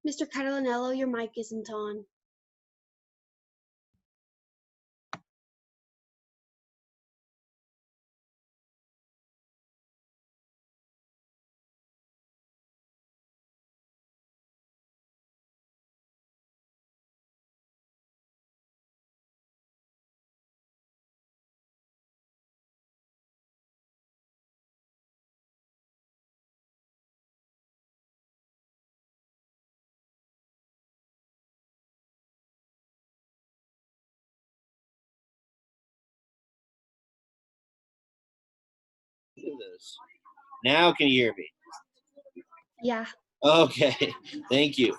Mr. Catalanello, your mic isn't on. This. Now can you hear me? Yeah. Okay, thank you.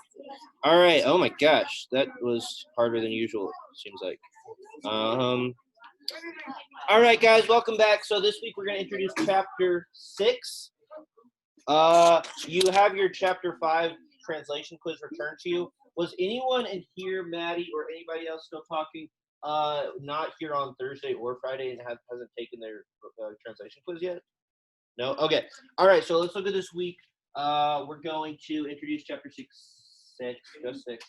All right. Oh my gosh, that was harder than usual. Seems like. All right, guys, welcome back. So this week we're going to introduce Chapter 6. You have your Chapter 5 translation quiz returned to you. Was anyone in here, Maddie, or anybody else still talking? Not here on Thursday or Friday and hasn't taken their translation quiz yet? No? Okay. All right, so let's look at this week. We're going to introduce Chapter 6, just 6.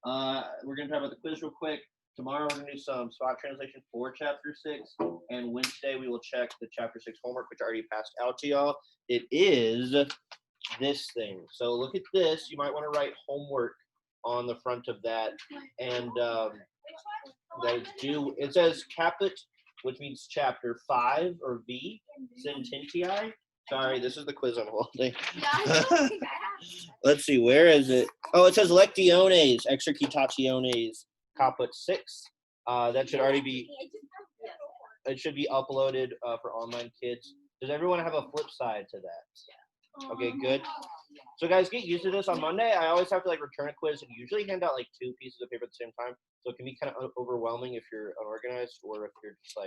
We're going to talk about the quiz real quick. Tomorrow we're going to do some spot translation for Chapter 6. And Wednesday we will check the Chapter 6 homework, which I already passed out to y'all. It is this thing. So look at this. You might want to write homework on the front of that. And that is due. It says caput, which means chapter 5 or V, sententii. Sorry, this is the quiz I'm holding. Let's see, where is it? Oh, it says lectiones, exercitationes, caput 6. That should already be, it should be uploaded for online kids. Does everyone have a flip side to that? Okay, good. So guys, get used to this. On Monday, I always have to return a quiz and usually hand out 2 pieces of paper at the same time. So it can be kind of overwhelming if you're unorganized or if you're just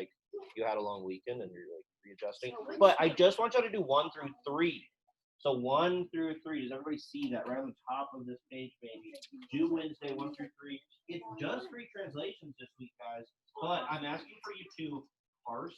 you had a long weekend and you're readjusting. But I just want y'all to do 1 through 3. So 1 through 3. Does everybody see that right on the top of this page, maybe? Do Wednesday 1 through 3. It's just 3 translations this week, guys. But I'm asking for you to parse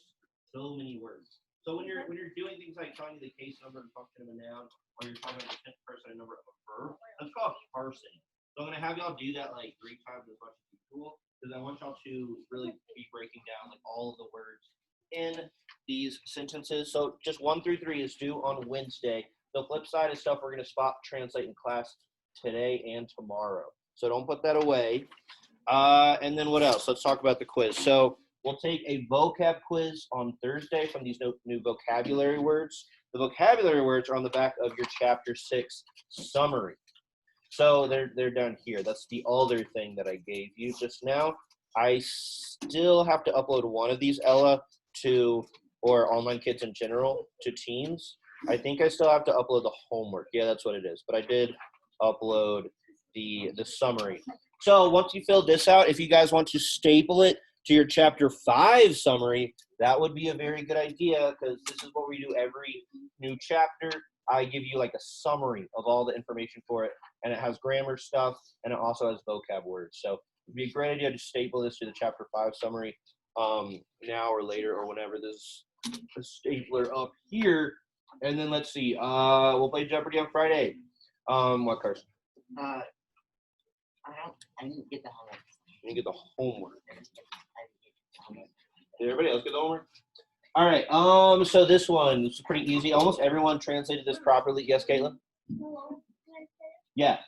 so many words. So when you're doing things like telling you the case number and function of a noun, or you're talking about the 10th person number of a verb, that's called parsing. So I'm gonna have y'all do that 3 times as much as usual, because I want y'all to really be breaking down all of the words in these sentences. So just 1 through 3 is due on Wednesday. The flip side is stuff we're gonna spot translate in class today and tomorrow. So don't put that away. And then what else? Let's talk about the quiz. So we'll take a vocab quiz on Thursday from these new vocabulary words. The vocabulary words are on the back of your Chapter 6 summary. So they're down here. That's the other thing that I gave you just now. I still have to upload one of these, Ella, or online kids in general, to Teams. I think I still have to upload the homework. Yeah, that's what it is. But I did upload the summary. So once you fill this out, if you guys want to staple it to your Chapter 5 summary, that would be a very good idea, because this is what we do every new chapter. I give you a summary of all the information for it, and it has grammar stuff, and it also has vocab words. So it'd be a great idea to staple this to the Chapter 5 summary now or later or whenever this stapler up here. And then let's see, we'll play Jeopardy on Friday. What, Carson? I didn't get the homework. You didn't get the homework. Did everybody else get the homework? All right. So this one is pretty easy. Almost everyone translated this properly. Yes, Caitlin? Yeah.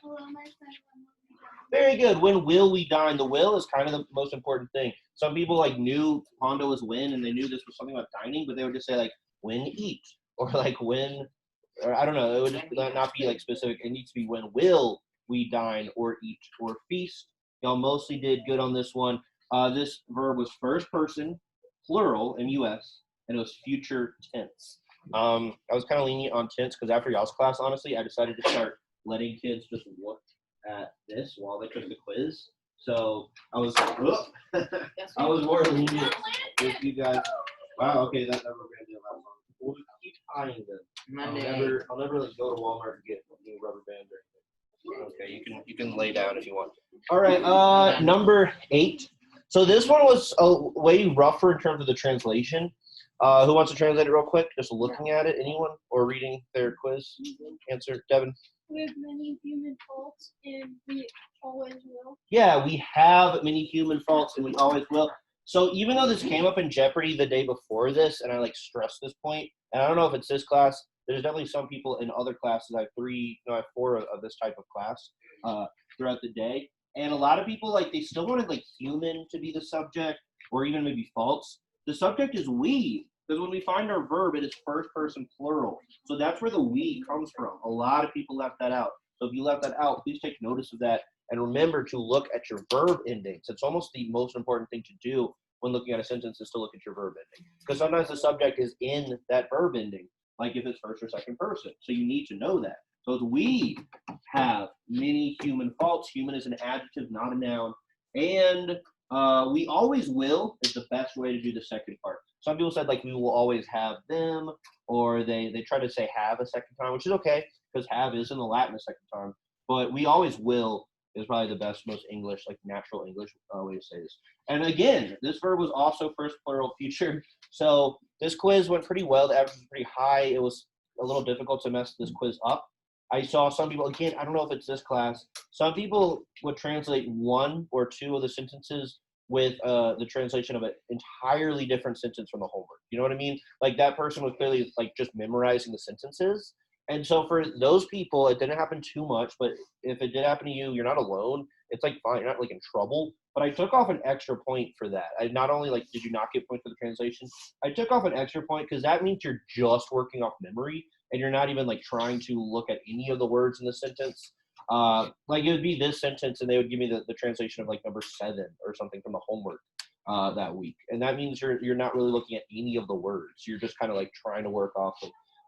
Very good. When will we dine? The will is kind of the most important thing. Some people knew Hondo was when, and they knew this was something about dining, but they would just say when eat, or when, or I don't know. It would just not be specific. It needs to be when will we dine or eat or feast. Y'all mostly did good on this one. This verb was first person, plural in US, and it was future tense. I was kind of lenient on tense because after y'all's class, honestly, I decided to start letting kids just look at this while they took the quiz. So I was I was more lenient with you guys. Wow, okay, that rubber band didn't last long. We'll keep tying them. I'll never go to Walmart and get a new rubber band or anything. Okay, you can lay down if you want. All right, number 8. So this one was way rougher in terms of the translation. Who wants to translate it real quick? Just looking at it, anyone? Or reading their quiz answer? Devin? We have many human faults and we always will. Yeah, we have many human faults and we always will. So even though this came up in Jeopardy the day before this, and I like stressed this point, and I don't know if it's this class, there's definitely some people in other classes. I have four of this type of class throughout the day. And a lot of people, like, they still wanted, like, human to be the subject or even maybe false. The subject is we, because when we find our verb, it is first person plural. So that's where the we comes from. A lot of people left that out. So if you left that out, please take notice of that. And remember to look at your verb endings. It's almost the most important thing to do when looking at a sentence is to look at your verb ending. Because sometimes the subject is in that verb ending, like if it's first or second person. So you need to know that. So we have many human faults. Human is an adjective, not a noun. And we always will is the best way to do the second part. Some people said, like, we will always have them, or they try to say have a second time, which is okay, because have is in the Latin a second time. But we always will is probably the best, most English, like natural English way to say this. And again, this verb was also first plural future. So this quiz went pretty well. The average was pretty high. It was a little difficult to mess this quiz up. I saw some people, again, I don't know if it's this class, some people would translate one or two of the sentences with the translation of an entirely different sentence from the homework. You know what I mean? Like that person was clearly like just memorizing the sentences. And so for those people, it didn't happen too much, but if it did happen to you, you're not alone. It's like fine, you're not like in trouble. But I took off an extra point for that. I not only like did you not get points for the translation, I took off an extra point because that means you're just working off memory and you're not even like trying to look at any of the words in the sentence. Like it would be this sentence and they would give me the translation of like number 7 or something from the homework that week. And that means you're not really looking at any of the words. You're just kind of like trying to work off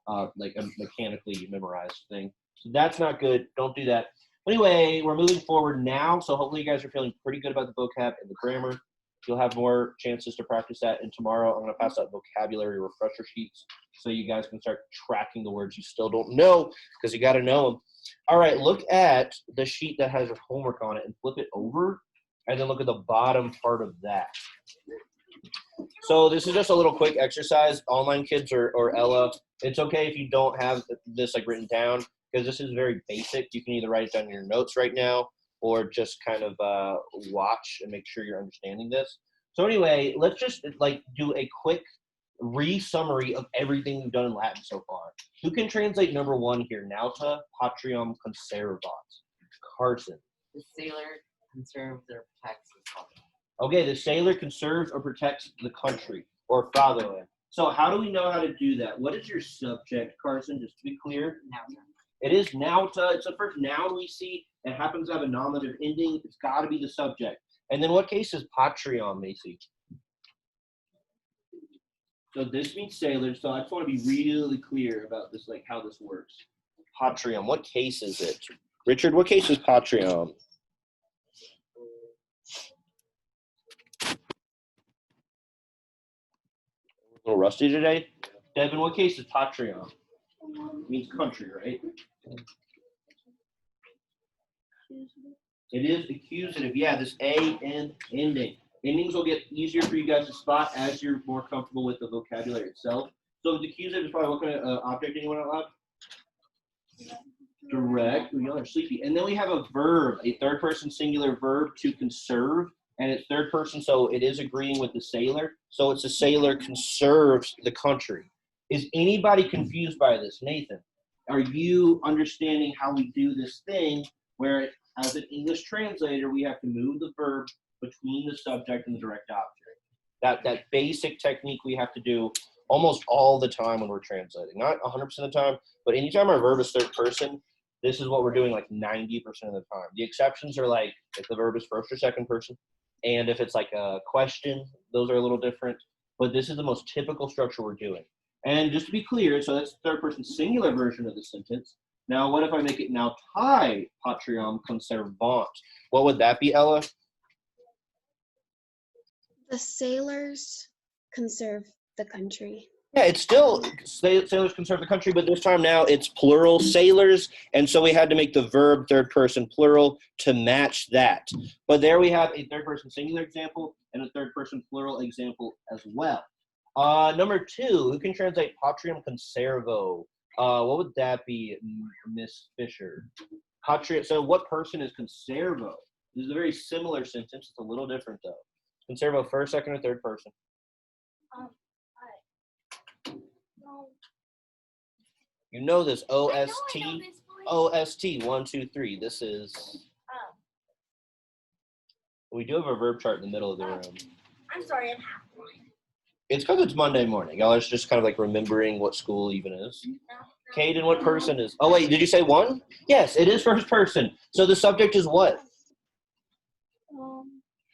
of like a mechanically memorized thing. So that's not good. Don't do that. Anyway, we're moving forward now. So hopefully you guys are feeling pretty good about the vocab and the grammar. You'll have more chances to practice that. And tomorrow I'm going to pass out vocabulary refresher sheets so you guys can start tracking the words you still don't know because you got to know them. All right, look at the sheet that has your homework on it and flip it over and then look at the bottom part of that. So this is just a little quick exercise. Online kids or Ella, it's okay if you don't have this like written down because this is very basic. You can either write it down in your notes right now or just kind of watch and make sure you're understanding this. So anyway, let's just like do a quick re-summary of everything we've done in Latin so far. Who can translate number 1 here? Nauta patriam conservat. Carson. The sailor conserves or protects his country. Okay, the sailor conserves or protects the country, or fatherland. So how do we know how to do that? What is your subject, Carson, just to be clear? Nauta. It is nauta. It's the first noun we see. It happens to have a nominative ending. It's got to be the subject. And then what case is patriam, Macy? So this means sailor. So I just want to be really clear about this, like how this works. Patriam, what case is it? Richard, what case is patriam? A little rusty today. Devin, what case is patriam? It means country, right? It is accusative. Yeah, this A and ending. Endings will get easier for you guys to spot as you're more comfortable with the vocabulary itself. So the accusative is probably what kind of object? Anyone out loud? Direct. Ooh, y'all are sleepy. And then we have a verb, a third person singular verb to conserve. And it's third person, so it is agreeing with the sailor. So it's a sailor conserves the country. Is anybody confused by this? Nathan, are you understanding how we do this thing where as an English translator, we have to move the verb between the subject and the direct object? That basic technique we have to do almost all the time when we're translating. Not 100% of the time, but anytime our verb is third person, this is what we're doing like 90% of the time. The exceptions are like if the verb is first or second person, and if it's like a question, those are a little different. But this is the most typical structure we're doing. And just to be clear, so that's the third person singular version of the sentence. Now, what if I make it nautai patriam conservant? What would that be, Ella? The sailors conserve the country. Yeah, it's still sailors conserve the country, but this time now it's plural sailors, and so we had to make the verb third person plural to match that. But there we have a third person singular example and a third person plural example as well. Number 2, who can translate Patriam Conservo? What would that be, Miss Fisher? So what person is Conservo? This is a very similar sentence. It's a little different though. Conservo, first, second, or third person? You know this. OST. OST. 1, 2, 3. This is. We do have a verb chart in the middle of the room. I'm sorry, I'm half blind. It's because it's Monday morning. Y'all are just kind of like remembering what school even is. Caden, what person is? Oh, wait, did you say 1? Yes, it is first person. So the subject is what?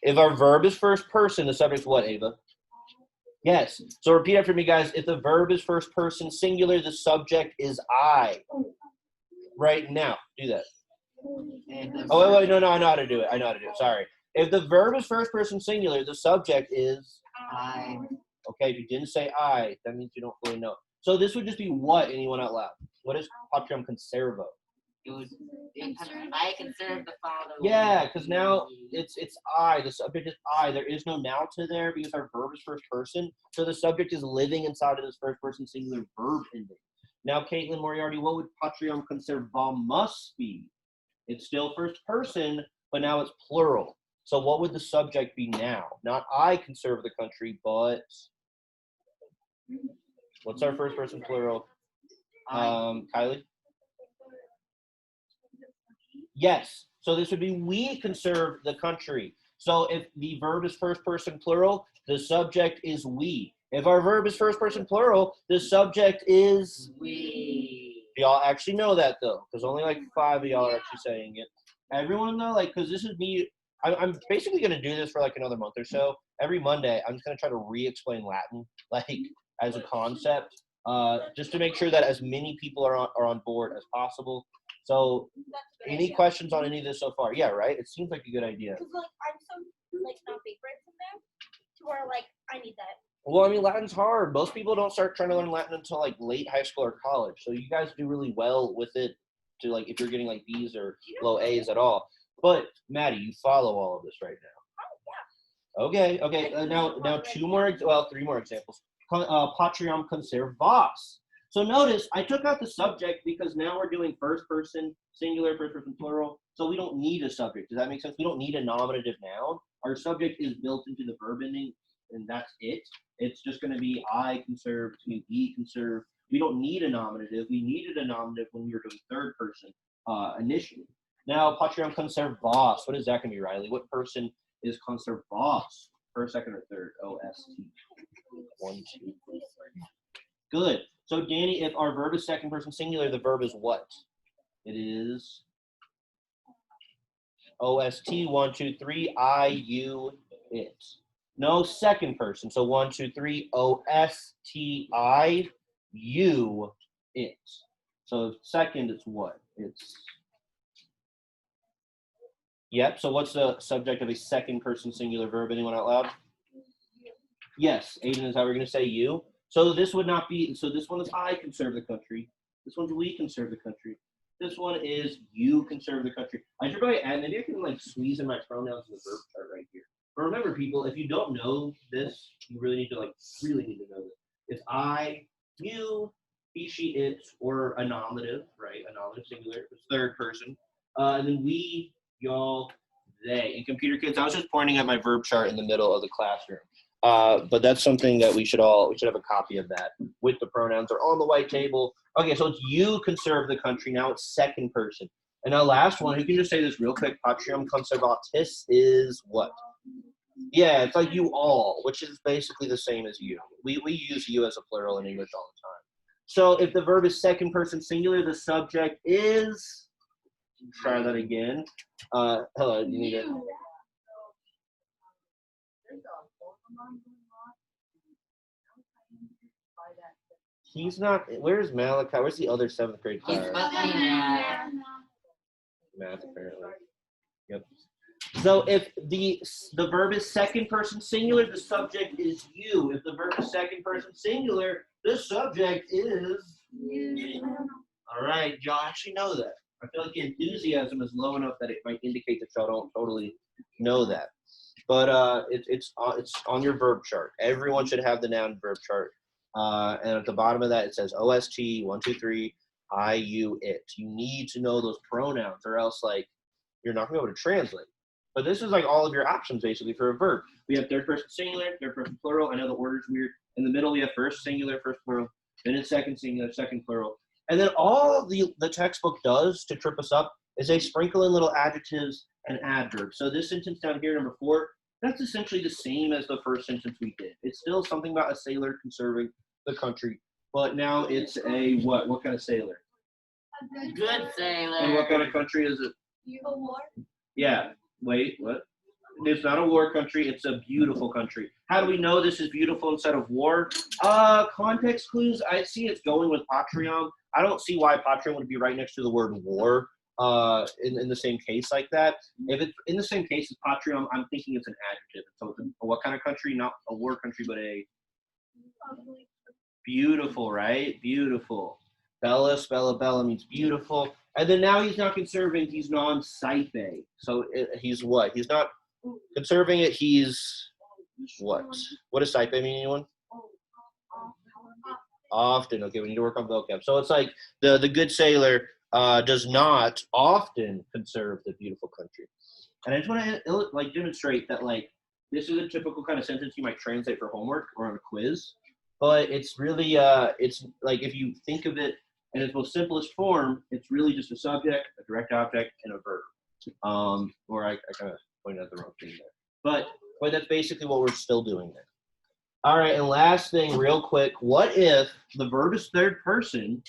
If our verb is first person, the subject is what, Ava? Yes. So repeat after me, guys. If the verb is first person singular, the subject is I. Right now. Do that. Oh, wait. No. I know how to do it. Sorry. If the verb is first person singular, the subject is I. Okay, if you didn't say I, that means you don't fully know. So this would just be what, anyone out loud? What is Patriam Conservo? I conserve the Father. Yeah, because now it's I. The subject is I. There is no now to there because our verb is first person. So the subject is living inside of this first person singular verb ending. Now, Caitlin Moriarty, what would Patriam Conservamus be? It's still first person, but now it's plural. So what would the subject be now? Not I conserve the country, but what's our first person plural? Kylie? Yes. So this would be we conserve the country. So if the verb is first person plural, the subject is we. If our verb is first person plural, the subject is we. Y'all actually know that though, because only like 5 of y'all are actually saying it. Everyone though, like, because this is me. I'm basically going to do this for like another month or so. Every Monday, I'm just going to try to re-explain Latin, like as a concept, just to make sure that as many people are on board as possible. So, any questions on any of this so far? Yeah, right? It seems like a good idea. Because like I'm so like not favorite from them to where like I need that. Well, I mean, Latin's hard. Most people don't start trying to learn Latin until like late high school or college. So you guys do really well with it to like if you're getting like B's or low A's at all. But Maddie, you follow all of this right now. Okay. Now 3 more examples. Patriam Conservas. So notice I took out the subject because now we're doing first person singular, first person plural. So we don't need a subject. Does that make sense? We don't need a nominative noun. Our subject is built into the verb ending, and that's it. It's just going to be I conserve, we conserve. We don't need a nominative. We needed a nominative when we were doing third person initially. Now, Patriam Conservas. What is that going to be, Riley? What person is Conservas? First, second, or third? O-S-T. 1, 2, 3. Good. So, Danny, if our verb is second person singular, the verb is what? It is O-S-T. 1, 2, 3. I, you, it. No second person. So 1, 2, 3. O-S-T-I. You, it. So second, it's what? It's. Yep. So what's the subject of a second person singular verb? Anyone out loud? Yes. Aiden, is that we're going to say you? So this would not be. So this one is I conserve the country. This one's we conserve the country. This one is you conserve the country. I should probably add. Maybe I can like squeeze in my pronouns in the verb chart right here. But remember, people, if you don't know this, you really need to know this. It's I, you, he, she, it, or a nominative, right? A nominative singular. It's third person. And then we, y'all, they. In Computer Kids, I was just pointing at my verb chart in the middle of the classroom. But that's something that we should have a copy of that with the pronouns or on the white table. Okay, so it's you conserve the country. Now it's second person. And now last one, who can just say this real quick? Patriam Conservatis is what? Yeah, it's like you all, which is basically the same as you. We use you as a plural in English all the time. So if the verb is second person singular, the subject is, try that again. Hello, you need it. He's not, where's Malachi? Where's the other 7th grade class? Math, apparently. Yep. So if the verb is second person singular, the subject is you. If the verb is second person singular, the subject is you. All right, y'all actually know that. I feel like the enthusiasm is low enough that it might indicate that y'all don't totally know that. but it's on your verb chart. Everyone should have the noun verb chart. And at the bottom of that, it says OST 1, 2, 3, I, you, it. You need to know those pronouns, or else like you're not gonna be able to translate. But this is like all of your options basically for a verb. We have third person singular, third person plural. I know the order's weird. In the middle, we have first singular, first plural. Then it's second singular, second plural. And then all the textbook does to trip us up is they sprinkle in little adjectives and adverbs. So this sentence down here, number 4, that's essentially the same as the first sentence we did. It's still something about a sailor conserving the country, but now it's a what? What kind of sailor? Good sailor. And what kind of country is it? A war. Yeah. Wait, what? It's not a war country. It's a beautiful country. How do we know this is beautiful instead of war? Context clues. I see it's going with Patrium. I don't see why Patrium would be right next to the word war in the same case like that. If it's in the same case as Patrium, I'm thinking it's an adjective. So it's what kind of country? Not a war country, but a beautiful, right? Beautiful. Bella means beautiful. And then now he's not conserving, he's non-saipe. So he's what? He's not conserving it, he's what? What does saipe mean, anyone? Often. Okay, we need to work on vocab. So it's like the good sailor does not often conserve the beautiful country. And I just want to like demonstrate that like this is a typical kind of sentence you might translate for homework or on a quiz. But it's really, it's like if you think of it in its most simplest form, it's really just a subject, a direct object, and a verb. Or I kind of pointed out the wrong thing there. But that's basically what we're still doing there. All right, and last thing, real quick, what if the verb is third person,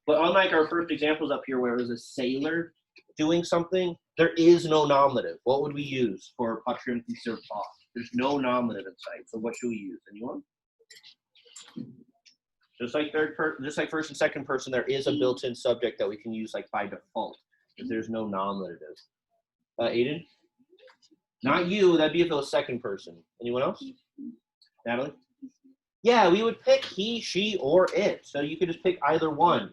but unlike our first examples up here where it was a sailor doing something, there is no nominative. What would we use for Patrium conserve off? There's no nominative in sight. So what should we use? Anyone? Just like first and second person, there is a built-in subject that we can use like by default if there's no nominative. Aiden? Not you. That'd be if it was second person. Anyone else? Natalie? Yeah, we would pick he, she, or it. So you could just pick either one.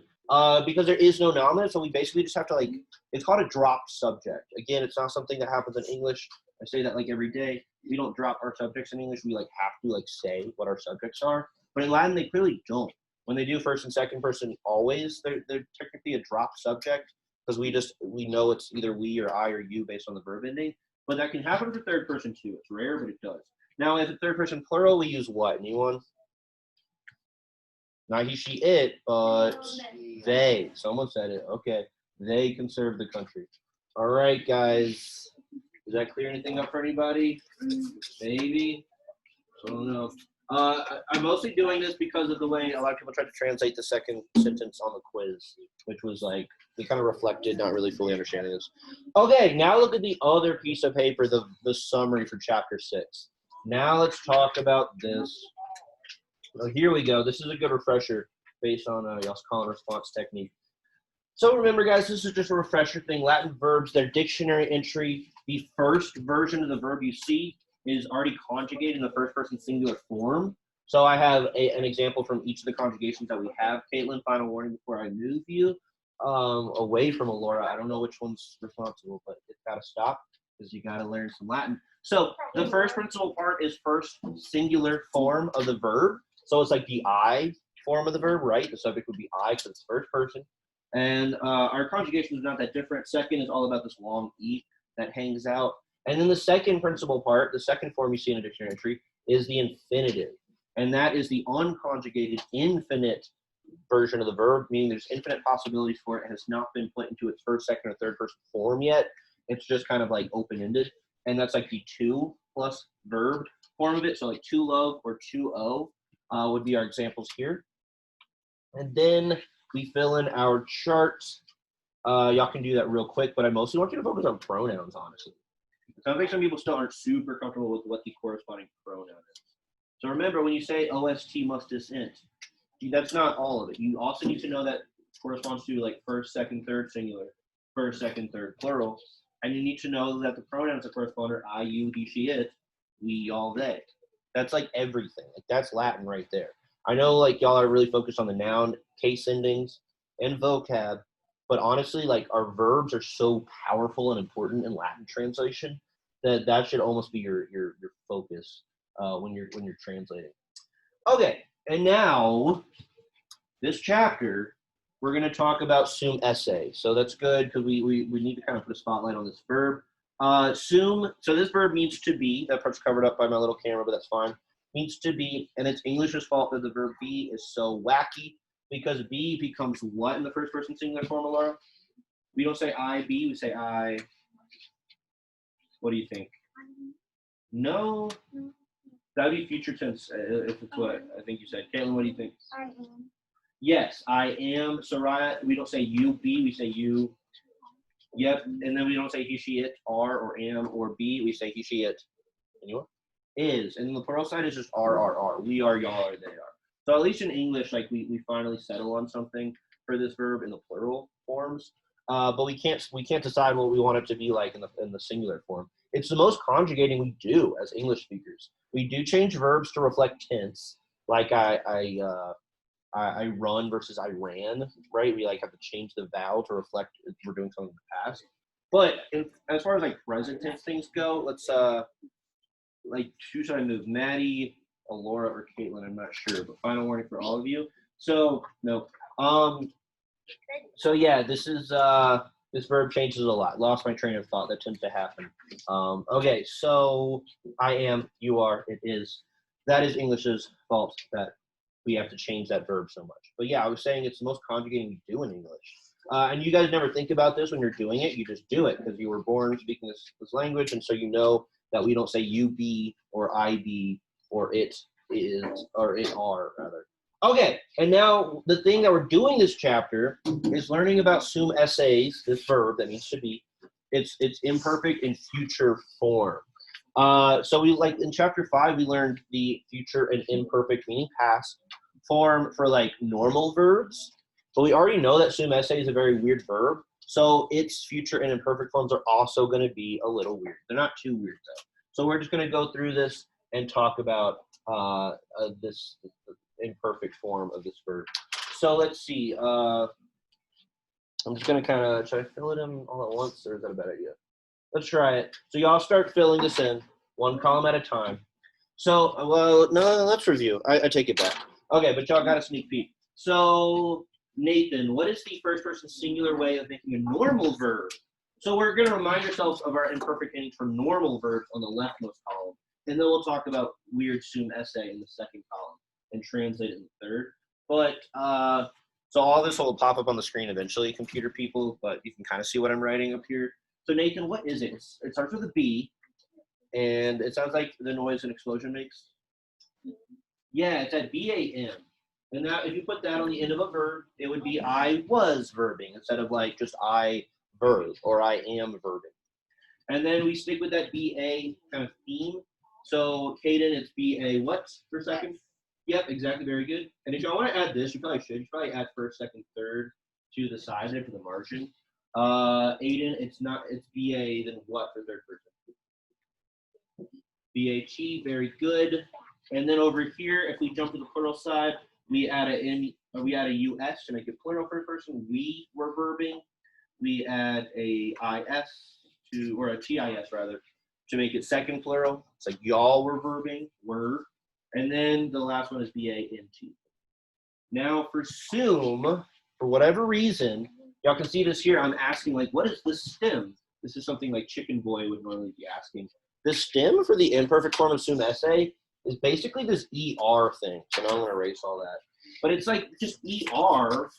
Because there is no nominative, so we basically just have to like, it's called a dropped subject. Again, it's not something that happens in English. I say that like every day. We don't drop our subjects in English. We like have to like say what our subjects are. But in Latin, they clearly don't. When they do first and second person, always they're technically a drop subject because we know it's either we or I or you based on the verb ending. But that can happen for third person too. It's rare, but it does. Now, if it's third person plural, we use what? Anyone? Not he, she, it, but they. Someone said it. Okay. They conserve the country. All right, guys. Does that clear anything up for anybody? Maybe. I don't know. I'm mostly doing this because of the way a lot of people tried to translate the second sentence on the quiz, which was like, they kind of reflected not really fully understanding this. Okay, now look at the other piece of paper, the summary for chapter 6. Now let's talk about this. Well, here we go. This is a good refresher based on y'all's call and response technique. So remember, guys, this is just a refresher thing. Latin verbs, their dictionary entry, the first version of the verb you see is already conjugated in the first person singular form. So I have an example from each of the conjugations that we have. Caitlin, final warning before I move you away from Alora. I don't know which one's responsible, but it's got to stop because you got to learn some Latin. So the first principal part is first singular form of the verb. So it's like the I form of the verb, right? The subject would be I because it's first person. And our conjugation is not that different. Second is all about this long E that hangs out. And then the second principal part, the second form you see in a dictionary entry, is the infinitive. And that is the unconjugated infinite version of the verb, meaning there's infinite possibilities for it and it's not been put into its first, second, or third person form yet. It's just kind of like open-ended. And that's like the to plus verb form of it. So like to love or to owe would be our examples here. And then we fill in our charts. Y'all can do that real quick, but I mostly want you to focus on pronouns, honestly. So I think some people still aren't super comfortable with what the corresponding pronoun is. So remember, when you say OST mustus int, that's not all of it. You also need to know that corresponds to like first, second, third singular, first, second, third plural. And you need to know that the pronouns that correspond are I, you, he, she, it, we, y'all, they. That's like everything. Like that's Latin right there. I know like y'all are really focused on the noun, case endings, and vocab, but honestly, like our verbs are so powerful and important in Latin translation that should almost be your focus when you're translating. Okay, and now this chapter we're going to talk about sum esse. So that's good because we need to kind of put a spotlight on this verb. Sum. So this verb means to be. That part's covered up by my little camera, but that's fine. Means to be, and it's English's fault that the verb be is so wacky because be becomes what in the first person singular form, Laura? We don't say I be, we say I. What do you think? No, that would be future tense if it's what I think you said. Caitlin, what do you think? I am. Yes, I am. Soraya, we don't say you be, we say you. Yep, and then we don't say he, she, it, are, or am, or be. We say he, she, it. Anyone? Is. And the plural side is just are. We are, y'all are, they are. So at least in English, like we finally settle on something for this verb in the plural forms. But we can't decide what we want it to be like in the singular form. It's the most conjugating we do as English speakers. We do change verbs to reflect tense, like I run versus I ran, right? We like have to change the vowel to reflect if we're doing something in the past. But as far as like present tense things go, let's like who should I move? Maddie, Laura, or Caitlin? I'm not sure, but final warning for all of you. So no. So yeah, this verb changes a lot. Lost my train of thought. That tends to happen. Okay, so I am, you are, it is. That is English's fault that we have to change that verb so much. But yeah, I was saying it's the most conjugating we do in English. And you guys never think about this when you're doing it. You just do it because you were born speaking this language, and so you know that we don't say you be or I be or it is or it are rather. Okay, and now the thing that we're doing this chapter is learning about sum essays, this verb that means to be. It's imperfect in future form. So we like in chapter 5 we learned the future and imperfect meaning past form for like normal verbs, but we already know that sum esse is a very weird verb, so its future and imperfect forms are also going to be a little weird. They're not too weird though. So we're just going to go through this and talk about this imperfect form of this verb. So let's see. I'm just going to kind of try to fill it in all at once, or is that a bad idea? Let's try it. So y'all start filling this in, one column at a time. So, well, no, let's review. I take it back. Okay, but y'all got a sneak peek. So, Nathan, what is the first person singular way of making a normal verb? So we're going to remind ourselves of our imperfect endings for normal verbs on the leftmost column, and then we'll talk about weird sum esse in the second column and translate it in the third. But, so all this will pop up on the screen eventually, computer people, but you can kind of see what I'm writing up here. So Nathan, what is it? It starts with a B, and it sounds like the noise an explosion makes. Yeah, it's at BAM. And now if you put that on the end of a verb, it would be I was verbing instead of like just I verb or I am verbing. And then we stick with that BA kind of theme. So Caden, it's BA what for a second? Yep, exactly, very good. And if y'all want to add this, you probably should. You probably add first, second, third to the side there for the margin. Aiden, it's BA, then what for third person? BAT, very good. And then over here, if we jump to the plural side, we add a US to make it plural first person. We were verbing. We add a IS or a TIS rather, to make it second plural. It's like y'all were verbing, were. And then the last one is BANT. Now for sum, for whatever reason, y'all can see this here. I'm asking, like, what is the stem? This is something like Chicken Boy would normally be asking. The stem for the imperfect form of sum esse is basically this ER thing. So now I'm going to erase all that. But it's like just ER,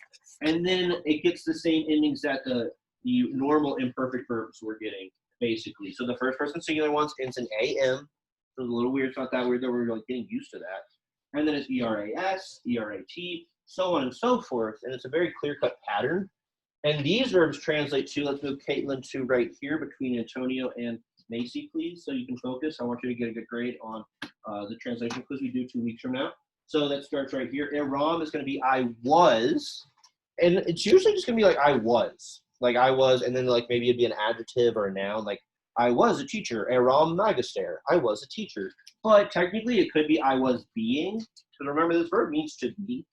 and then it gets the same endings that the normal imperfect verbs we're getting, basically. So the first person singular ones ends in AM. So it's a little weird. It's not that weird, though. We're like getting used to that. And then it's ERAS, ERAT, so on and so forth. And it's a very clear-cut pattern. And these verbs translate to, let's move Caitlin to right here between Antonio and Macy, please, so you can focus. I want you to get a good grade on the translation quiz we do 2 weeks from now. So that starts right here. Aram is going to be I was. And it's usually just going to be like I was. Like I was, and then like maybe it'd be an adjective or a noun. Like I was a teacher. Aram magister. I was a teacher. But technically it could be I was being. Because remember, this verb means to be.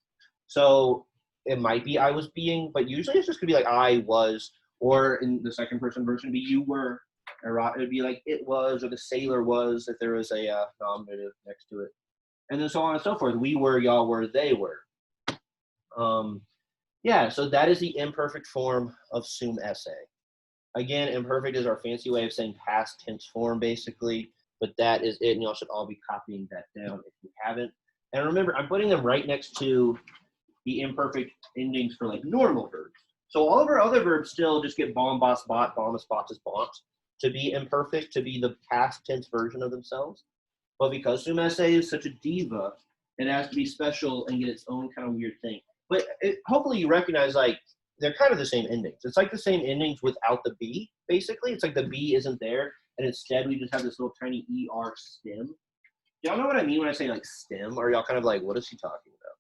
So it might be I was being, but usually it's just going to be like I was, or in the second person version be you were. It would be like it was, or the sailor was, if there was a nominative next to it. And then so on and so forth. We were, y'all were, they were. Yeah, so that is the imperfect form of sum esse. Again, imperfect is our fancy way of saying past tense form, basically. But that is it, and y'all should all be copying that down if you haven't. And remember, I'm putting them right next to the imperfect endings for like normal verbs. So all of our other verbs still just get bomb, boss, bot, bombus, botus, bont to be imperfect, to be the past tense version of themselves. But because sum esse is such a diva, it has to be special and get its own kind of weird thing. But hopefully you recognize, like, they're kind of the same endings. It's like the same endings without the B, basically. It's like the B isn't there, and instead we just have this little tiny ER stem. Y'all know what I mean when I say, like, stem? Or y'all kind of like, what is he talking about?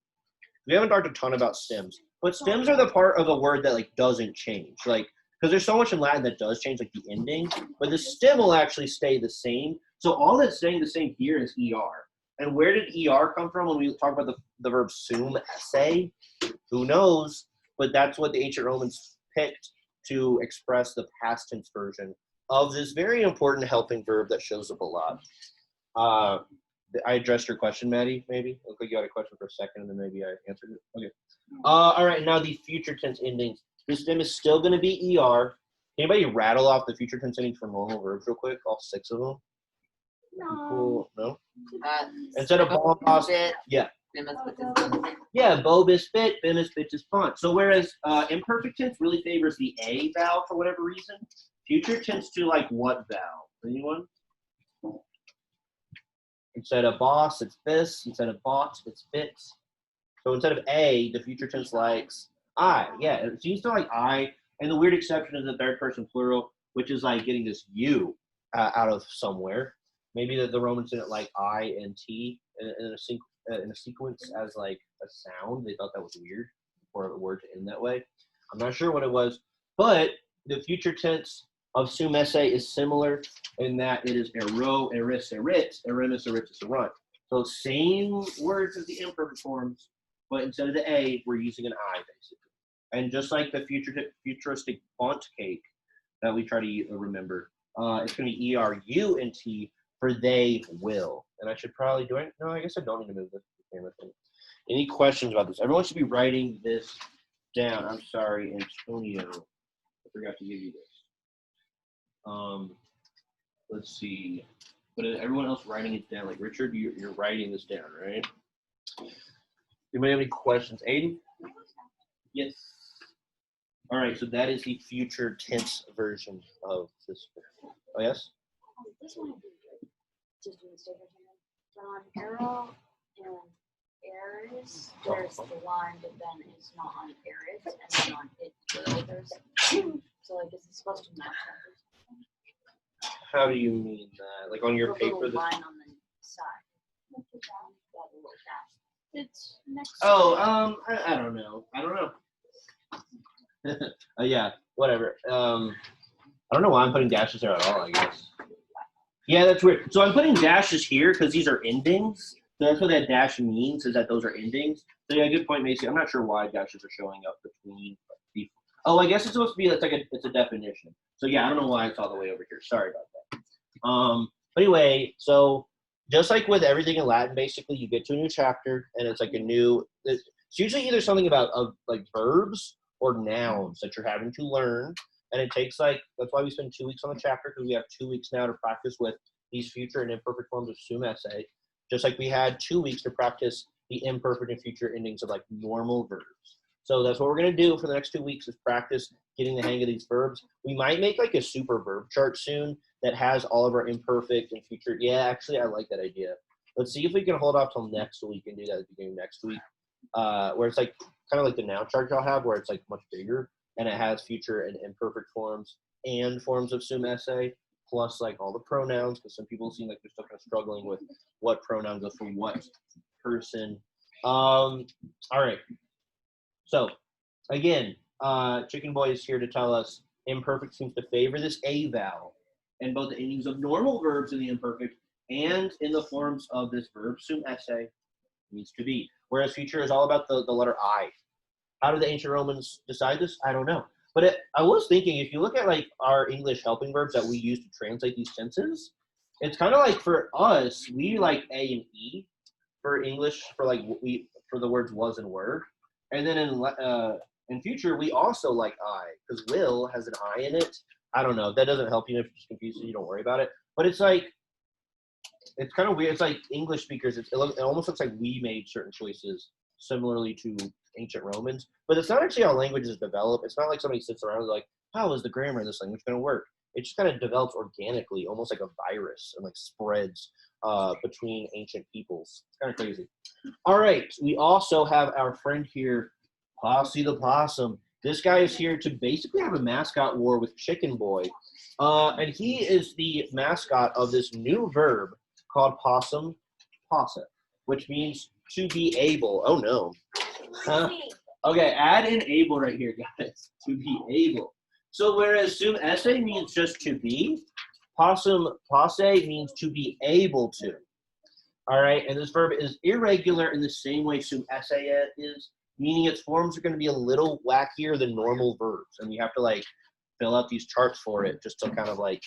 We haven't talked a ton about stems. But stems are the part of a word that, like, doesn't change. Like, because there's so much in Latin that does change, like the ending. But the stem will actually stay the same. So all that's staying the same here is ER. And where did ER come from when we talk about the verb sum esse? Who knows? But that's what the ancient Romans picked to express the past tense version of this very important helping verb that shows up a lot. I addressed your question, Maddie, maybe? Looked like you had a question for a second, and then maybe I answered it. Okay. All right, now the future tense endings. The stem is still going to be ER. Anybody rattle off the future tense endings for normal verbs real quick? All 6 of them? No. Cool. No? Instead of bomb, boss, yeah. Yeah, bobus bit, bimus bitus punt. So whereas imperfect tense really favors the A vowel for whatever reason, future tends to like what vowel? Anyone? Instead of boss, it's bis. Instead of bot, it's bits. So instead of A, the future tense likes I. Yeah, it seems to like I. And the weird exception is the third person plural, which is like getting this U out of somewhere. Maybe the Romans didn't like I and T in a sequence as like a sound. They thought that was weird for a word to end that way. I'm not sure what it was, but the future tense of sum esse is similar in that it is ero, eris, erit, erimis, eritus, erunt. So same words as the imperfect forms, but instead of the A, we're using an I basically. And just like the futuristic font cake that we try to remember, it's going to be ERUNT for they will. And I should probably do it. No, I guess I don't need to move this camera thing. Any questions about this? Everyone should be writing this down. I'm sorry, Antonio. I forgot to give you this. Let's see. But everyone else writing it down. Like Richard, you're writing this down, right? Anybody have any questions? Aiden? Yes. All right, so that is the future tense version of this. Oh, yes? This one would be good. Just doing statement here. On arrow and Aries, there's the line that then is not on Aries, and then on it will there's so like is it supposed to match that? How do you mean that? Like on your The paper? little line on the side. That little dash. It's next. Oh, I don't know. I don't know. Yeah, whatever. I don't know why I'm putting dashes there at all, I guess. Yeah, that's weird. So I'm putting dashes here because these are endings. So that's what that dash means, is that those are endings. So yeah, good point, Macy. I'm not sure why dashes are showing up between the. Oh, I guess it's supposed to be it's a definition. So yeah, I don't know why it's all the way over here. Sorry about that. But anyway, so just like with everything in Latin, basically you get to a new chapter and it's like a new. It's usually either something about like verbs or nouns that you're having to learn. And it takes that's why we spend 2 weeks on the chapter, because we have 2 weeks now to practice with these future and imperfect forms of sum esse, just like we had 2 weeks to practice the imperfect and future endings of like normal verbs. So that's what we're going to do for the next 2 weeks, is practice getting the hang of these verbs. We might make like a super verb chart soon that has all of our imperfect and future. Yeah, actually, I like that idea. Let's see if we can hold off till next week and do that at the beginning of next week, where it's like kind of like the noun chart y'all have, where it's like much bigger. And it has future and imperfect forms and forms of sum esse, plus like all the pronouns, because some people seem like they're still kind of struggling with what pronoun goes for what person. All right. So again, Chicken Boy is here to tell us imperfect seems to favor this A vowel in both the endings of normal verbs in the imperfect and in the forms of this verb sum esse needs to be. Whereas future is all about the letter I. How did the ancient Romans decide this? I don't know. But I was thinking, if you look at like our English helping verbs that we use to translate these tenses, it's kind of like for us, we like A and E for English for like for the words was and were, and then in future we also like I because will has an I in it. I don't know. That doesn't help you if it's confusing. You don't worry about it. But it's like it's kind of weird. It's like English speakers. It almost looks like we made certain choices similarly to ancient Romans, but it's not actually how languages develop. It's not like somebody sits around and is like, how is the grammar in this language going to work? It just kind of develops organically, almost like a virus, and like spreads between ancient peoples. It's kind of crazy. All right, we also have our friend here, Posse the Possum. This guy is here to basically have a mascot war with Chicken Boy, and he is the mascot of this new verb called possum posse, which means to be able. Oh no. Okay, add in able right here, guys. To be able. So whereas sum esse means just to be, possum posse means to be able to. All right, and this verb is irregular in the same way sum esse is, meaning its forms are going to be a little wackier than normal verbs, and you have to like fill out these charts for it just to kind of like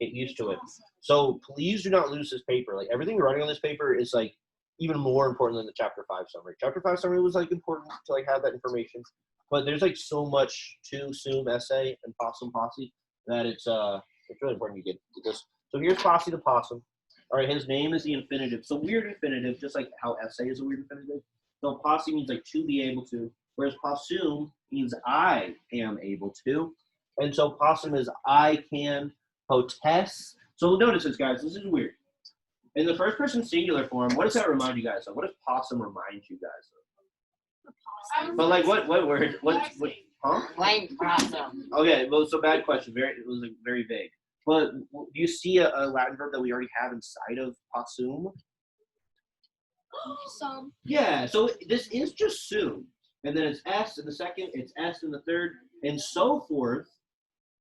get used to it. So please do not lose this paper. Like everything you're writing on this paper is like even more important than the chapter 5 summary. Chapter 5 summary was like important to like have that information, but there's like so much to sum esse and possum posse that it's really important you get this. So here's Posse the Possum. All right, his name is the infinitive. So weird infinitive, just like how esse is a weird infinitive. So posse means like to be able to, whereas possum means I am able to. And so possum is I can, potess. So notice this, guys, this is weird. In the first person singular form, what does that remind you guys of? What does possum remind you guys of? But like what word? What huh? Plain possum. Okay, well, so bad question. It was like very vague. But do you see a Latin verb that we already have inside of possum? Some. Yeah, so this is just sum. And then it's S in the second, it's S in the third, and so forth.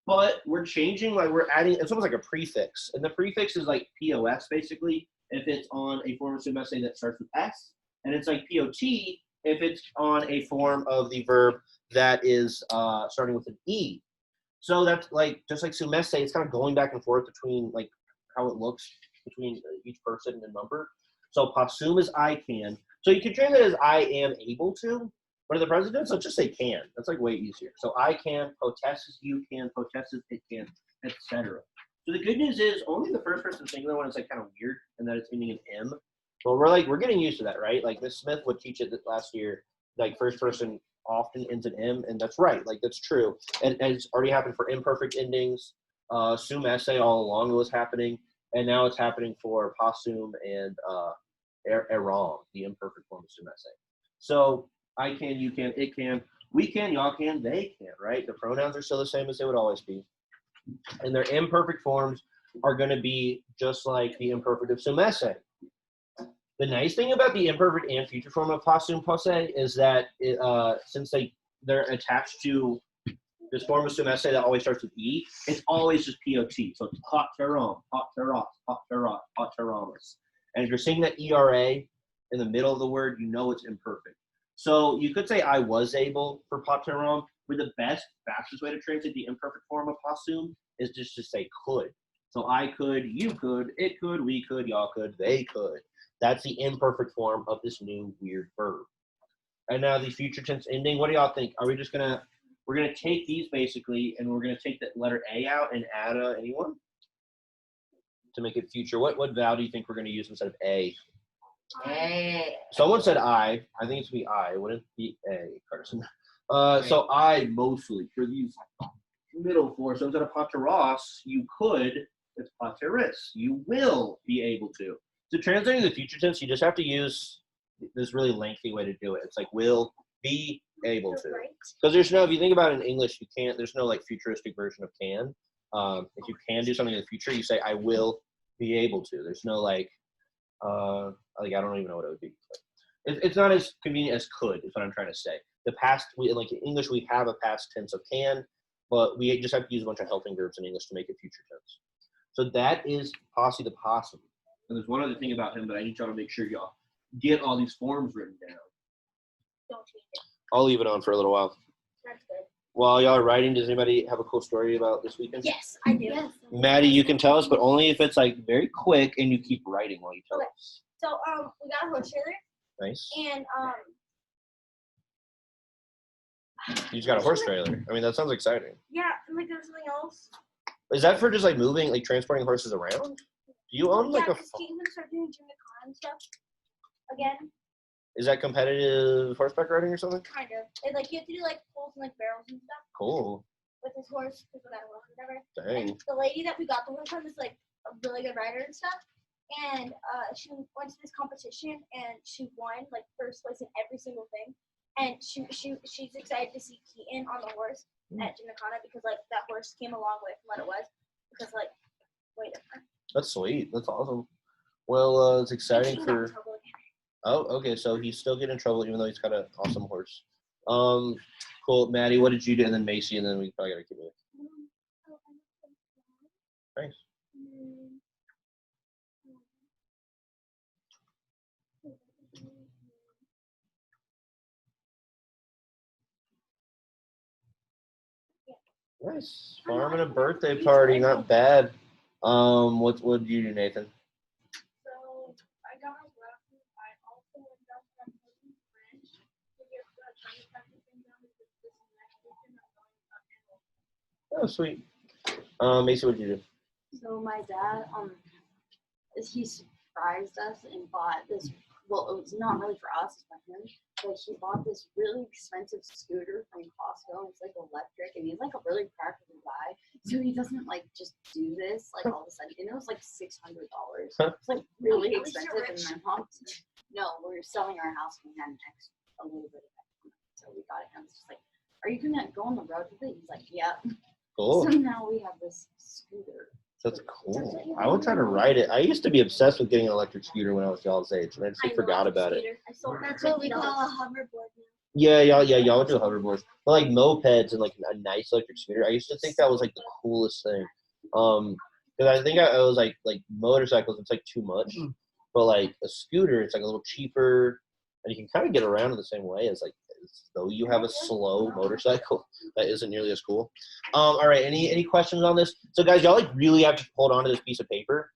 But we're changing, like we're adding, it's almost like a prefix. And the prefix is like POS basically, if it's on a form of sum esse that starts with S. And it's like POT if it's on a form of the verb that is starting with an E. So that's like, just like sum esse, it's kind of going back and forth between like how it looks between each person and number. So possum is I can. So you can translate it as I am able to. But in the present tense, let's just say can. That's like way easier. So I can, potess is you can, potess is it can, etc. So the good news is only the first person singular one is like kind of weird and that it's ending in M. But we're getting used to that, right? Like Miss Smith would teach it last year, like first person often ends in M, and that's right, like that's true. And it's already happened for imperfect endings. Sum esse all along was happening, and now it's happening for possum and eram, the imperfect form of sum esse. So I can, you can, it can, we can, y'all can, they can, right? The pronouns are still the same as they would always be. And their imperfect forms are going to be just like the imperfect of sum esse. The nice thing about the imperfect and future form of possum posse is that since they're attached to this form of sum esse that always starts with E, it's always just POT. So it's potterom, potteros, potterot, potteramus. And if you're seeing that ERA in the middle of the word, you know it's imperfect. So you could say I was able for potterom, but the best, fastest way to translate the imperfect form of possum is just to say could. So I could, you could, it could, we could, y'all could, they could. That's the imperfect form of this new weird verb. And now the future tense ending, what do y'all think? Are we just we're gonna take these basically, and we're gonna take the letter A out and add anyone? To make it future. What vowel do you think we're gonna use instead of A? Someone said I think it's be I. It wouldn't be A, Carson. So I mostly for these middle four. So instead of potteros, you could, it's potteris. You will be able to. So translating the future tense, you just have to use this really lengthy way to do it. It's like will be able to. Because there's no, if you think about it in English, you can't, there's no like futuristic version of can. If you can do something in the future, you say I will be able to. There's no like I don't even know what it would be. It's not as convenient as could, is what I'm trying to say. The past, like in English, we have a past tense of can, but we just have to use a bunch of helping verbs in English to make it future tense. So that is Posse the Possum. And there's one other thing about him that I need y'all to make sure y'all get all these forms written down. Don't change it. I'll leave it on for a little while. That's good. while y'all are writing, does anybody have a cool story about this weekend? Yes, I do. Yes. Maddie, you can tell us, but only if it's like very quick and you keep writing while you tell Okay. us. So we got a horse trailer, Nice. and You just got a horse trailer. I mean, that sounds exciting. yeah, and like there's something else. Is that for just like moving, like transporting horses around? Do you own like yeah, a? because Keaton's gonna start doing gymnacon and stuff again. Is that competitive horseback riding or something? Kind of. And like you have to do like pulls and like barrels and stuff Cool. with his horse because we got a horse or whatever. Dang. And the lady that we got the horse from is like a really good rider and stuff. And she went to this competition and she won like first place in every single thing. And she's excited to see Keaton on the horse at Gymkhana because like that horse came a long way from what it was because like way different. That's sweet. That's awesome. Well, it's And exciting Keaton got in for. trouble again. Oh, okay. So he's still getting in trouble even though he's got an awesome horse. Cool. Maddie, what did you do? And then Macy, and then we probably gotta keep moving. Nice. Nice. Farm and a birthday party, not bad. What did you do, Nathan? So I got my glasses. I also went down to my cousin's ranch to get the Chinese practice thing done because this next weekend I'm going up and Oh, sweet. Macy, what did you do? So my dad, he surprised us and bought this. Well, it was not really for us, it's for him. But he bought this really expensive scooter from Costco. It's like electric, and he's like a really practical guy. So he doesn't like just do this like all of a sudden. And it was like $600. It's like really At least expensive. you're And my mom, no, we were selling our house and we had a little bit of extra, so we got it. And I was just like, "Are you gonna go on the road with it?" He's like, "Yeah." Cool. So now we have this scooter. That's cool. I would try to ride it. I used to be obsessed with getting an electric scooter when I was y'all's age, and I just like, forgot about it. That's what we call a hoverboard now. Yeah, y'all would do hoverboards. But like mopeds and like a nice electric scooter, I used to think that was like the coolest thing. Because I think I was like motorcycles, it's like too much. But like a scooter, it's like a little cheaper, and you can kind of get around in the same way as like as though you have a slow motorcycle that isn't nearly as cool. All right, any questions on this? So guys, y'all like really have to hold on to this piece of paper.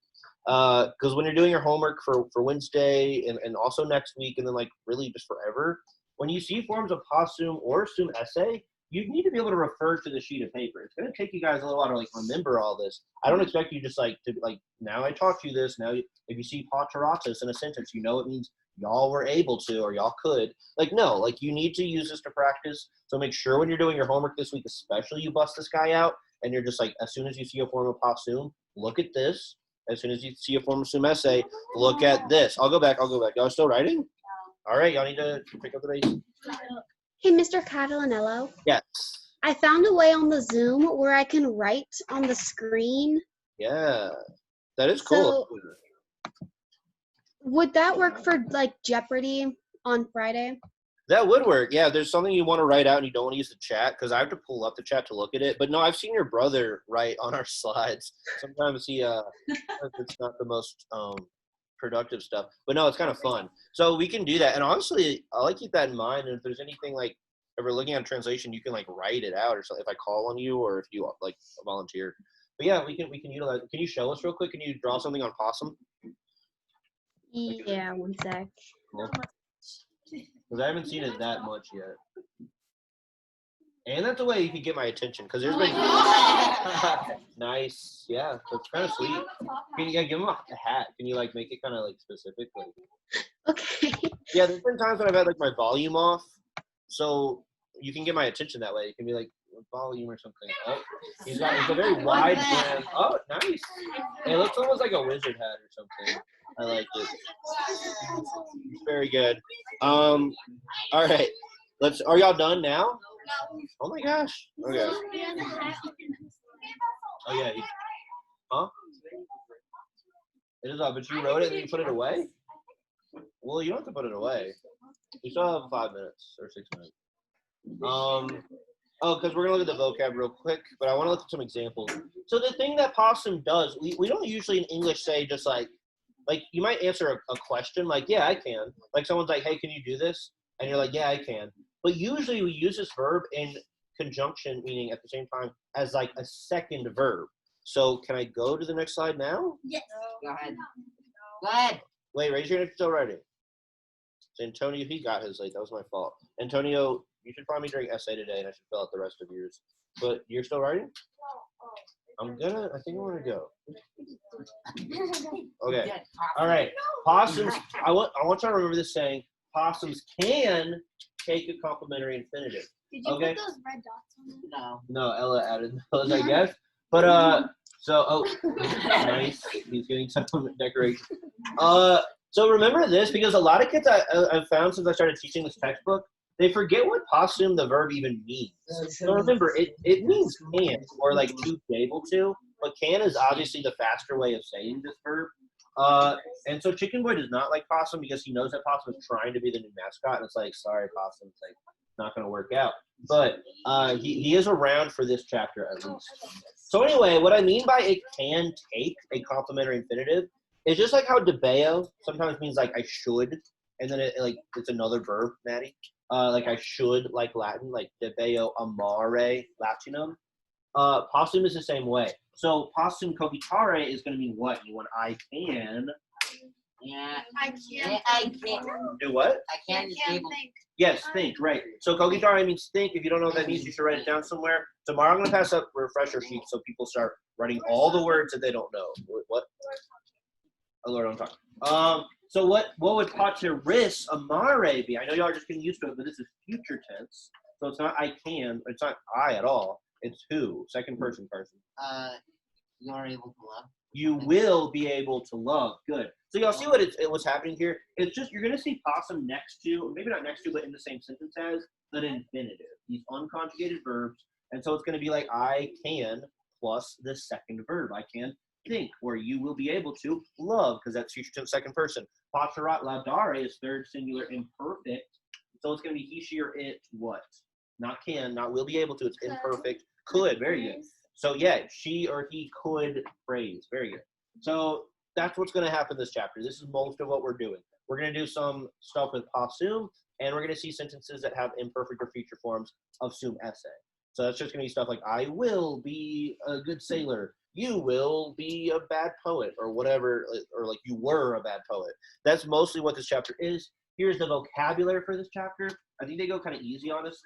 Because when you're doing your homework for Wednesday and also next week and then like really just forever, when you see forms of possum or assume essay, you need to be able to refer to the sheet of paper. It's going to take you guys a little while to like remember all this. I don't expect you just like to like, now I taught you this. Now if you see pateratus in a sentence, you know it means y'all were able to or y'all could. Like no, like you need to use this to practice. So make sure when you're doing your homework this week, especially you bust this guy out and you're just like, as soon as you see a form of possum, look at this. As soon as you see a form of assume essay, look at this. I'll go back. Y'all still writing? All right, y'all need to pick up the base. Hey, Mr. Catalanello, Yes. I found a way on the Zoom where I can write on the screen. Yeah. That is cool. Would that work for like Jeopardy on Friday? That would work. Yeah, if there's something you want to write out and you don't want to use the chat, because I have to pull up the chat to look at it. But no, I've seen your brother write on our slides. Sometimes he it's not the most productive stuff. But no, it's kind of fun. So we can do that. And honestly, I like keep that in mind. And if there's anything like if we're looking at translation, you can like write it out or something if I call on you or if you like volunteer. But yeah, we can utilize it. Can you show us real quick? Can you draw something on possum? Yeah, one sec. Cool. Because I haven't seen it that much yet. And that's the way you can get my attention. Because there's been nice. Yeah, so it's kind of sweet. Can you give him a hat? Can you like make it kind of like specific? Like, Okay. yeah, there's been times when I've had like my volume off. So you can get my attention that way. It can be like volume or something. Oh, it's a very wide brim. Oh, nice. It looks almost like a wizard hat or something. I like it. Very good. All right. Are y'all done now? Oh my gosh. Okay. Oh yeah. Huh? It is up, but you wrote it and then you put it away? Well, you don't have to put it away. We still have 5 minutes or 6 minutes. Oh, because we're gonna look at the vocab real quick, but I want to look at some examples. So the thing that possum does, we don't usually in English say just like you might answer a question like, yeah, I can. Like someone's like, hey, can you do this? And you're like, yeah, I can. But usually we use this verb and conjunction, meaning at the same time, as like a second verb. So can I go to the next slide now? Yes. Go ahead. Go ahead. Wait, raise your hand if you're still writing. So Antonio, he got his late. That was my fault. Antonio, you should find me during essay today, and I should fill out the rest of yours. But you're still writing? I think I'm gonna go. Okay. Yeah, All right. Possums. I want you to remember this saying. Possums can take a complementary infinitive. Did you Okay. put those red dots on them? No. No, Ella added those, I guess. But nice. He's getting some decoration. So remember this, because a lot of kids I've found since I started teaching this textbook, they forget what possum the verb even means. So remember, it means can, or like to be able to, but can is obviously the faster way of saying this verb. And so Chicken Boy does not like Possum because he knows that Possum is trying to be the new mascot, and it's like, sorry, Possum, it's like not going to work out. But he is around for this chapter at least. So anyway, what I mean by it can take a complementary infinitive is just like how debeo sometimes means like I should, and then it's another verb, Maddie. Like I should, like Latin, like debeo amare Latinum. Possum is the same way. So possum cogitare is going to mean what? You want I can. Yeah. I Yeah, can't. I can't. Do what? I can't just able. think. Yes, think, right. So cogitare means think. If you don't know what that means, you should write it down somewhere. Tomorrow I'm going to pass up refresher sheets so people start writing all the words that they don't know. What? Oh, Lord, I'm talking. So what would pateris amare be? I know y'all are just getting used to it, but this is future tense. So it's not I can, it's not I at all. It's who, second person. You're able to love. You will be able to love. Good. So y'all see what's happening here? It's just you're gonna see possum next to, maybe not next to, but in the same sentence as an infinitive. These unconjugated verbs, and so it's gonna be like I can plus the second verb. I can think, or you will be able to love, because that's future tense second person. Paterat laudare is third singular imperfect, so it's gonna be he, she, or it. What? Not can, not will be able to. It's imperfect. Could. Very good. So yeah, she or he could praise. Very good. So that's what's going to happen this chapter. This is most of what we're doing. We're going to do some stuff with possum, and we're going to see sentences that have imperfect or future forms of sum esse. So that's just going to be stuff like, I will be a good sailor. You will be a bad poet, or whatever, or like you were a bad poet. That's mostly what this chapter is. Here's the vocabulary for this chapter. I think they go kind of easy on us.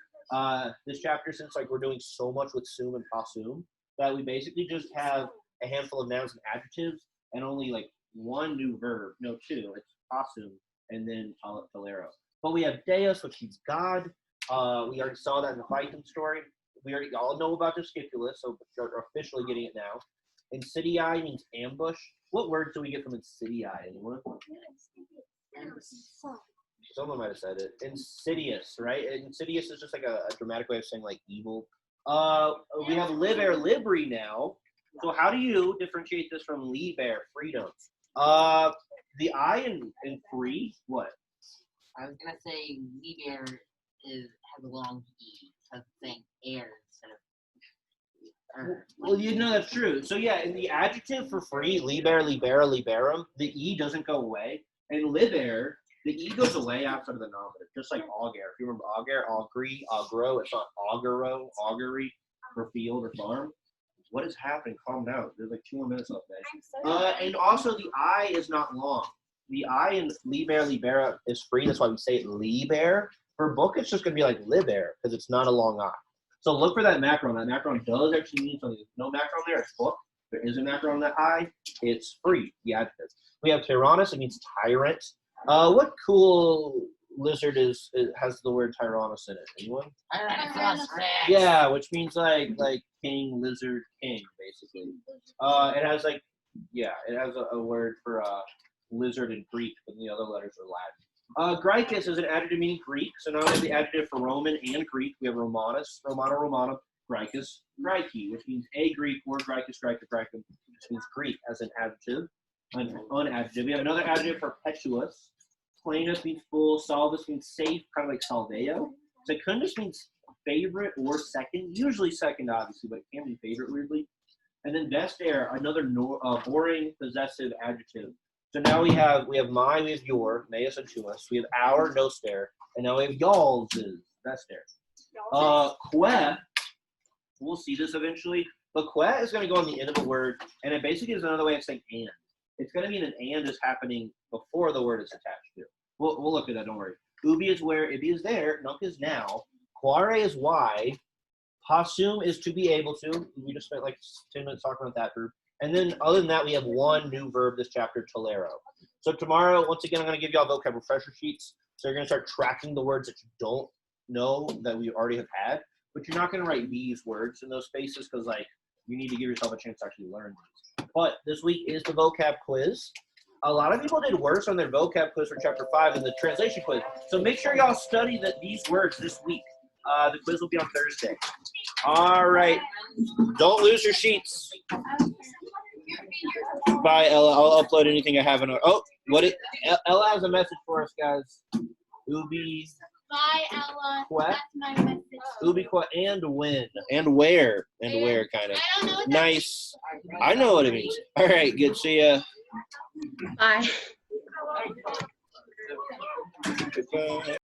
This chapter, since like we're doing so much with sum and possum, that we basically just have a handful of nouns and adjectives and only like one new verb. No, two. It's possum and then tolero. But we have deus, which means God. We already saw that in the Python story. We already all know about the scipula, so we're officially getting it now. Insidiae means ambush. What word do we get from insidiae? Anyone? Someone might have said it. Insidious, right? Insidious is just like a dramatic way of saying like evil. We have liber libri now. So how do you differentiate this from liber, freedom? The I in free, what? I was gonna say liber has a long E, so it's saying air instead of. Well, you know that's true. So yeah, in the adjective for free, liber, libera, liberum, the E doesn't go away. And liber, the E goes away after the nominative, just like auger. If you remember auger, augury, augro, it's not auguro, augury for field or farm. What is happening? Calm down. There's like 2 more minutes left, man. And also the I is not long. The I in liber, libera is free. That's why we say it liber. For book, it's just going to be like liber because it's not a long I. So look for that macron. That macron does actually mean something. There's no macron there. It's book. There is a macron on that I. It's free. The adjective. We have tyrannus. It means tyrant. What cool lizard has the word tyrannus in it? Anyone? Tyrannosaurus Rex. Yeah, which means like king, lizard, king, basically. It has like, yeah, it has a word for lizard in Greek, but the other letters are Latin. Graecus is an adjective meaning Greek. So now we have the adjective for Roman and Greek. We have Romanus, Romano, Romanum, Graecus, Graeci, which means a Greek, or Graecus, Graecus, Graecum, which means Greek as an adjective. An adjective. We have another adjective for perpetuous. Plenus means full. Salvus means safe, kind of like salveo. Secundus means favorite or second, usually second, obviously, but it can be favorite weirdly. And then vester, another boring possessive adjective. So now we have my, we have your, meus and tuus. We have our, noster, and now we have y'all's, vester. Que we'll see this eventually. But quet is going to go on the end of a word, and it basically is another way of saying and. It's going to mean an and is happening before the word is attached to. We'll look at that, don't worry. Ubi is where, ibi is there, nunc is now, quare is why, possum is to be able to. We just spent like 10 minutes talking about that verb. And then other than that, we have one new verb this chapter, tolero. So tomorrow, once again, I'm going to give you all vocab refresher sheets. So you're going to start tracking the words that you don't know that we already have had. But you're not going to write these words in those spaces because, like, you need to give yourself a chance to actually learn these. But this week is the vocab quiz. A lot of people did worse on their vocab quiz for chapter 5 than the translation quiz. So make sure y'all study these words this week. The quiz will be on Thursday. All right. Don't lose your sheets. Bye, Ella. I'll upload anything I have. Oh, Ella has a message for us, guys. Ubi. Bye, Ella. Quet. That's my message. Ubi, quet, and when. And where. And where, kind of. I don't know what that Nice. I know what it means. All right. Good. See ya. Bye. Goodbye.